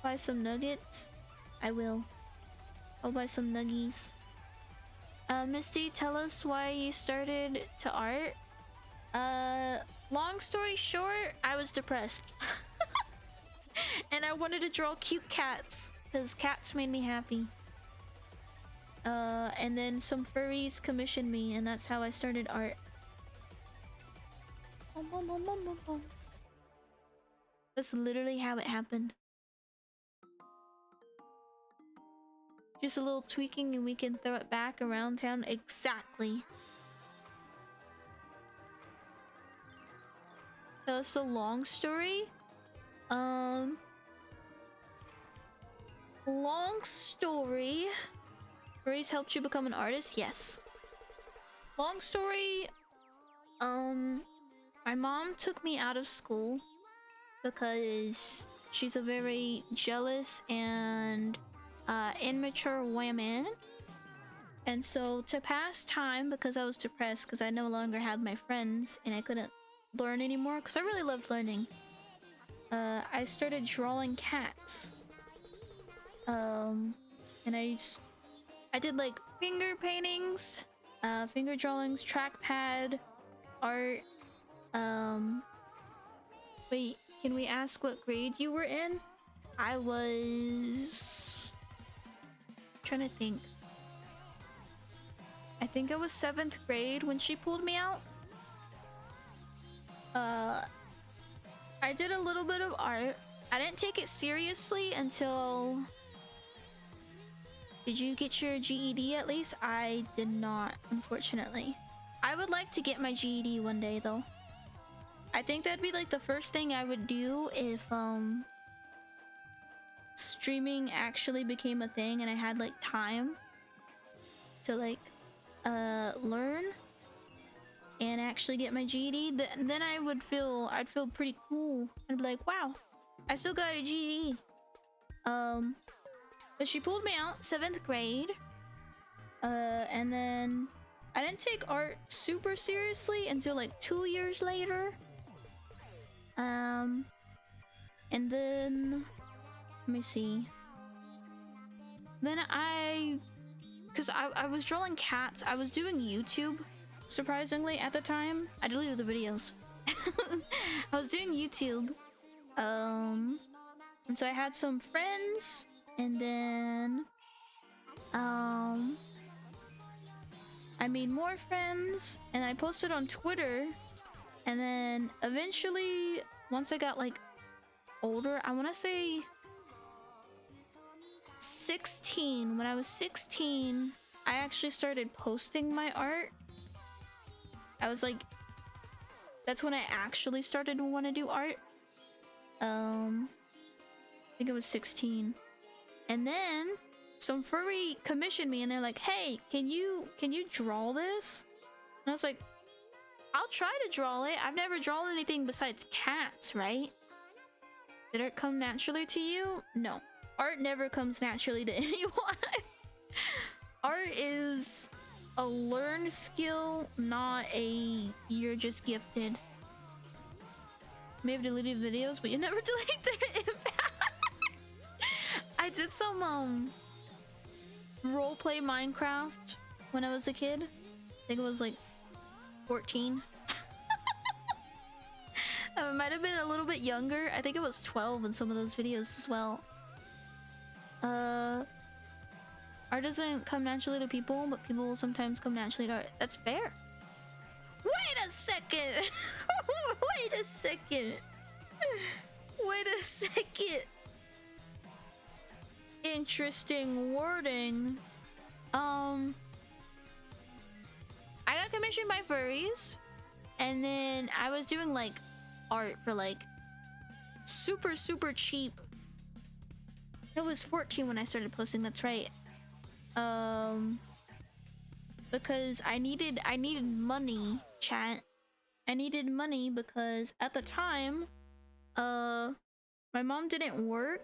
Buy some nuggets. I will. I'll buy some nuggies. Misty, tell us why you started to art. Long story short, I was depressed. And I wanted to draw cute cats because cats made me happy. And then some furries commissioned me, and that's how I started art. That's literally how it happened. Just a little tweaking and we can throw it back around town. Exactly. Tell us the long story. Long story. Furries helped you become an artist? Yes. Long story. My mom took me out of school because she's a very jealous and immature woman. And so to pass time, because I was depressed because I no longer had my friends and I couldn't learn anymore because I really loved learning, I started drawing cats. And I did like finger paintings, finger drawings, trackpad art. Wait, can we ask what grade you were in? I was trying to think. I think I was 7th grade when she pulled me out. I did a little bit of art. I didn't take it seriously until... Did you get your GED at least? I did not, unfortunately. I would like to get my GED one day though. I think that'd be like the first thing I would do if streaming actually became a thing and I had like time to like learn and actually get my GED. Then I'd feel pretty cool. I'd be like, wow, I still got a GED. But she pulled me out 7th grade. And then I didn't take art super seriously until like 2 years later. And then let me see. Then because I was drawing cats. I was doing YouTube, surprisingly, at the time. I deleted the videos. I was doing YouTube. And so I had some friends. And then I made more friends and I posted on Twitter. And then eventually, once I got like older, I want to say 16. When I was 16, I actually started posting my art. I was like, that's when I actually started to want to do art. I think it was 16. And then some furry commissioned me and they're like, hey, can you draw this? And I was like, I'll try to draw it. I've never drawn anything besides cats, right? Did it come naturally to you? No. Art never comes naturally to anyone. Art is a learned skill, not a you're just gifted. May have deleted videos, but you never delete their impact. I did some roleplay Minecraft when I was a kid. I think it was like 14. I might have been a little bit younger. I think it was 12 in some of those videos as well. Art doesn't come naturally to people, but people will sometimes come naturally to art. That's fair. Wait a second. Wait a second. Wait a second. Interesting wording. I got commissioned by furries, and then I was doing like art for like super cheap. It was 14 when I started posting, that's right. Because I needed money, chat. I needed money because at the time my mom didn't work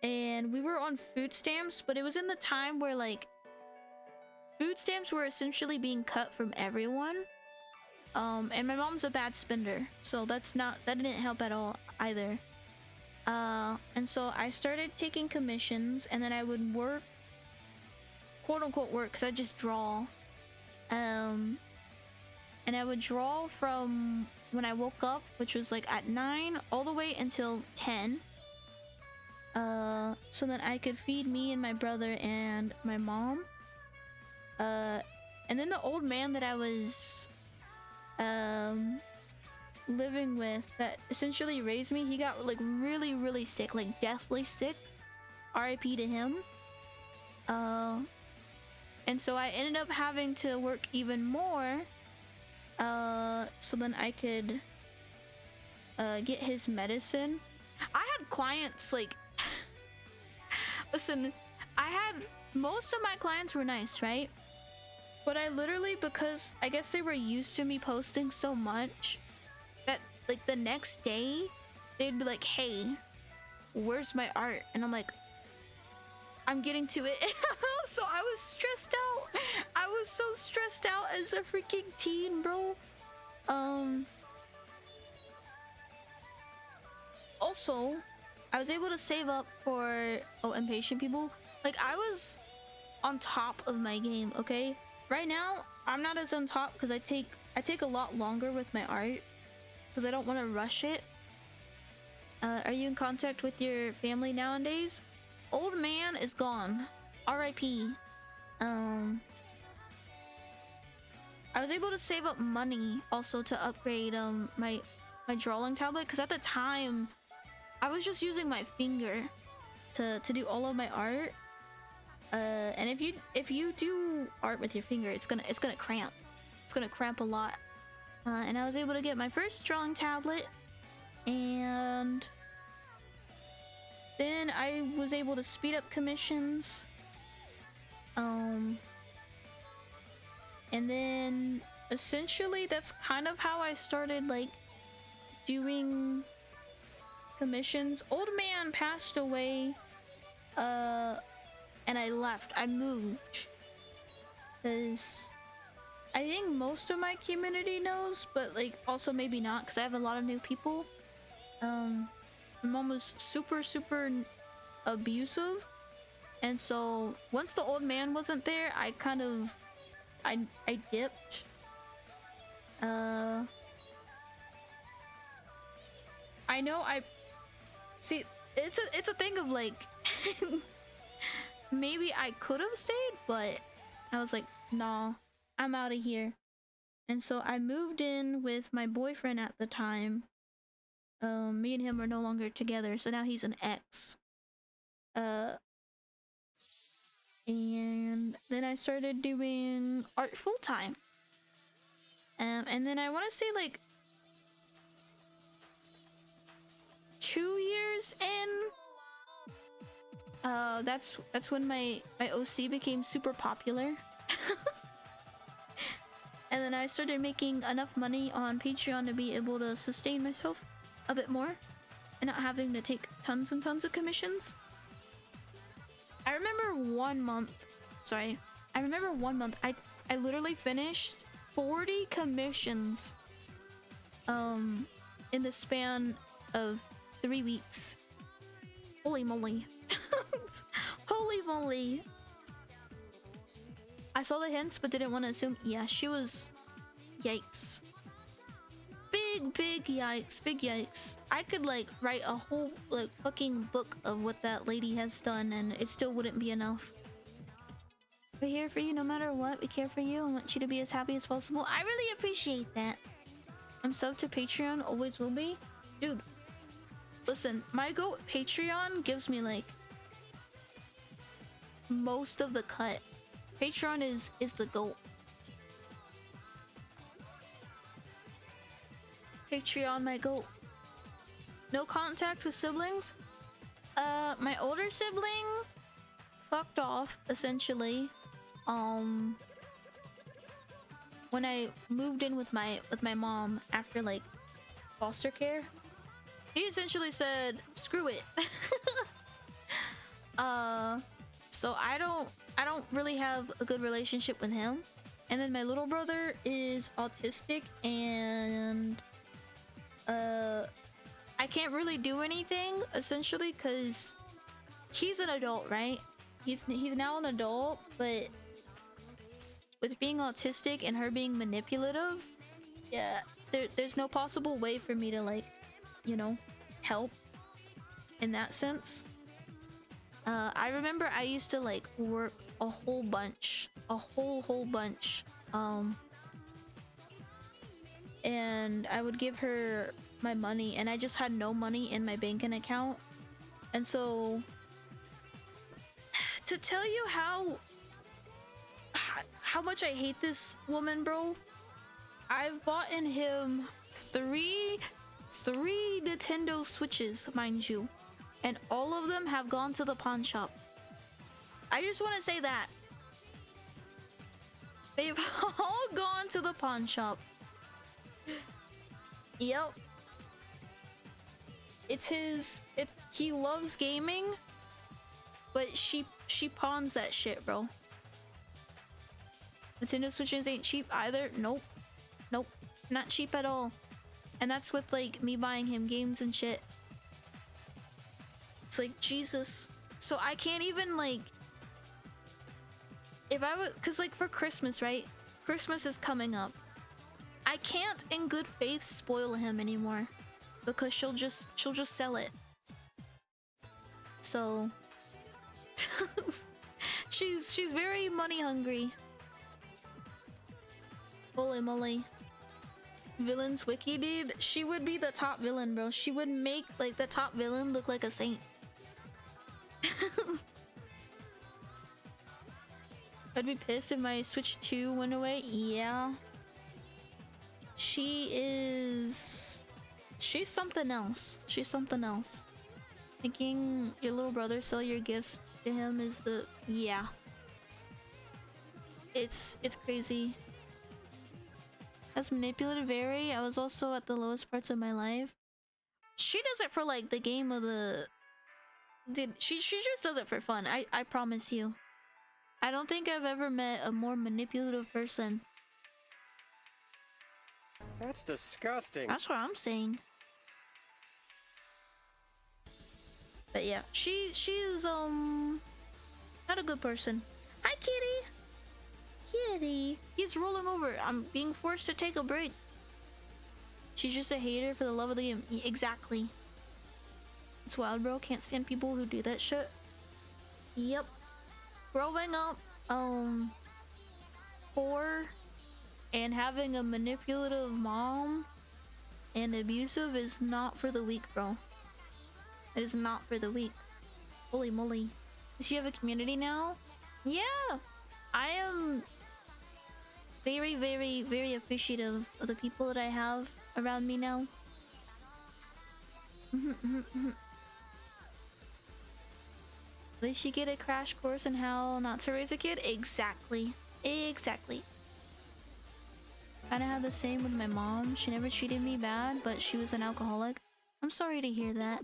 and we were on food stamps, but it was in the time where like food stamps were essentially being cut from everyone. And my mom's a bad spender, so that didn't help at all either. And so I started taking commissions, and then I would work, quote unquote work, because I just draw. And I would draw from when I woke up, which was like at 9 all the way until 10. So that I could feed me and my brother and my mom. And then the old man that I was living with, that essentially raised me, he got like really sick, like deathly sick. RIP to him. And so I ended up having to work even more, so then I could get his medicine. I had clients like listen, most of my clients were nice, right? But I literally, because I guess they were used to me posting so much, that like the next day they'd be like, hey, where's my art? And I'm like, I'm getting to it. So I was stressed out. I was so stressed out as a freaking teen, bro. Also, I was able to save up for impatient people. Like, I was on top of my game, okay? Right now, I'm not as on top because I take a lot longer with my art because I don't want to rush it. Are you in contact with your family nowadays? Old man is gone. RIP. I was able to save up money also to upgrade my drawing tablet, because at the time I was just using my finger to do all of my art. And if you do art with your finger, it's gonna cramp. It's gonna cramp a lot. And I was able to get my first drawing tablet, and then I was able to speed up commissions. And then essentially that's kind of how I started like doing commissions. Old man passed away, and I left. I moved because I think most of my community knows, but like also maybe not, because I have a lot of new people. My mom was super abusive, and so once the old man wasn't there, I kind of I dipped. I know I see it's a thing of like maybe I could have stayed, but I was like, nah, I'm out of here. And so I moved in with my boyfriend at the time. Me and him are no longer together, so now he's an ex. And then I started doing art full time. And then I want to say like 2 years in, that's when my OC became super popular. And then I started making enough money on Patreon to be able to sustain myself a bit more and not having to take tons and tons of commissions. I remember one month, I literally finished 40 commissions in the span of 3 weeks. Holy moly. Holy moly. I saw the hints but didn't want to assume. Yeah, she was... Yikes. Big yikes. Big yikes. I could like write a whole like fucking book of what that lady has done, and it still wouldn't be enough. We're here for you no matter what. We care for you and want you to be as happy as possible. I really appreciate that. I'm subbed to Patreon, always will be. Dude, listen, my GOAT Patreon gives me like most of the cut. Patreon is the GOAT. Patreon, my GOAT. No contact with siblings? My older sibling fucked off, essentially. When I moved in with my mom after like foster care, he essentially said, screw it. So I don't really have a good relationship with him. And then my little brother is autistic, and I can't really do anything essentially because he's an adult, right? He's now an adult, but with being autistic and her being manipulative, yeah, there's no possible way for me to, like, you know, help in that sense. I remember I used to like work a whole bunch, a whole bunch, and I would give her my money, and I just had no money in my banking account. And so to tell you how much I hate this woman, bro, I've bought in him three Nintendo Switches, mind you, and all of them have gone to the pawn shop. I just want to say that they've all gone to the pawn shop. Yep. He loves gaming, but she pawns that shit, bro. Nintendo Switches ain't cheap either. Nope, not cheap at all. And that's with like me buying him games and shit. It's like, Jesus. So I can't even, like, if I would, cause like for Christmas, right? Christmas is coming up. I can't in good faith spoil him anymore because she'll just sell it. So she's very money hungry. Holy moly. Villains wiki, dude. She would be the top villain, bro. She would make like the top villain look like a saint. I'd be pissed if my Switch 2 went away. Yeah. She's something else. She's something else. Making your little brother sell your gifts to him is the... yeah. It's crazy. As manipulative, very. I was also at the lowest parts of my life. She does it for like the game of the... Dude, she just does it for fun. I promise you. I don't think I've ever met a more manipulative person. That's disgusting. That's what I'm saying. But yeah, she's not a good person. Hi, kitty. Kitty. He's rolling over. I'm being forced to take a break. She's just a hater for the love of the game. Exactly. It's wild, bro. Can't stand people who do that shit. Yep. Growing up, poor and having a manipulative mom and abusive is not for the weak, bro. It is not for the weak. Holy moly. Does she have a community now? Yeah. I am very, very, very appreciative of the people that I have around me now. Did she get a crash course in how not to raise a kid? Exactly. Exactly. Kinda had the same with my mom. She never treated me bad, but she was an alcoholic. I'm sorry to hear that.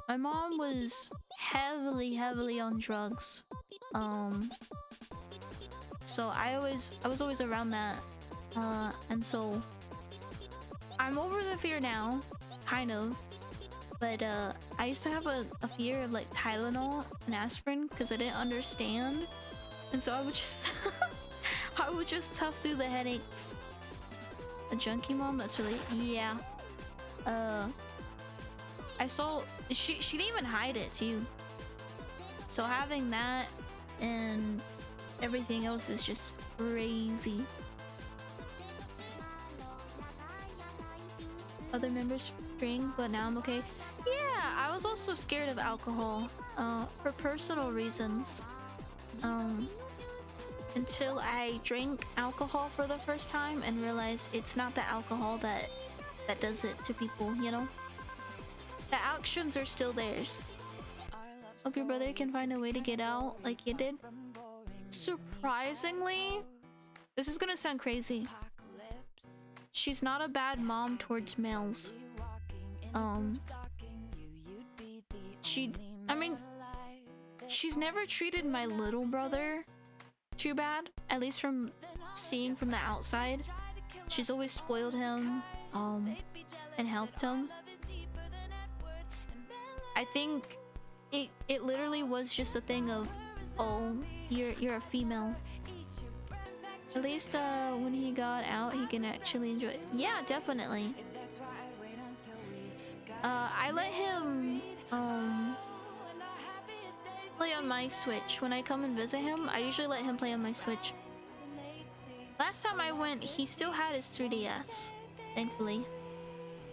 My mom was heavily on drugs. So I was always around that. And so I'm over the fear now, kind of. But I used to have a fear of like Tylenol and aspirin because I didn't understand. And so I would just I would just tough through the headaches. A junkie mom? That's really... yeah. I saw... She didn't even hide it too. So having that and everything else is just crazy. Other members drink, but now I'm okay. Yeah, I was also scared of alcohol for personal reasons. Until I drank alcohol for the first time and realized it's not the alcohol that does it to people, you know? The actions are still theirs. Hope your brother can find a way to get out like you did. Surprisingly, this is gonna sound crazy. She's not a bad mom towards males. I mean, she's never treated my little brother too bad, at least from seeing from the outside. She's always spoiled him, and helped him. I think it literally was just a thing of, oh, you're a female. At least when he got out, he can actually enjoy it. Yeah, definitely. I let him play on my Switch. When I come and visit him, I usually let him play on my Switch. Last time I went, he still had his 3DS, thankfully.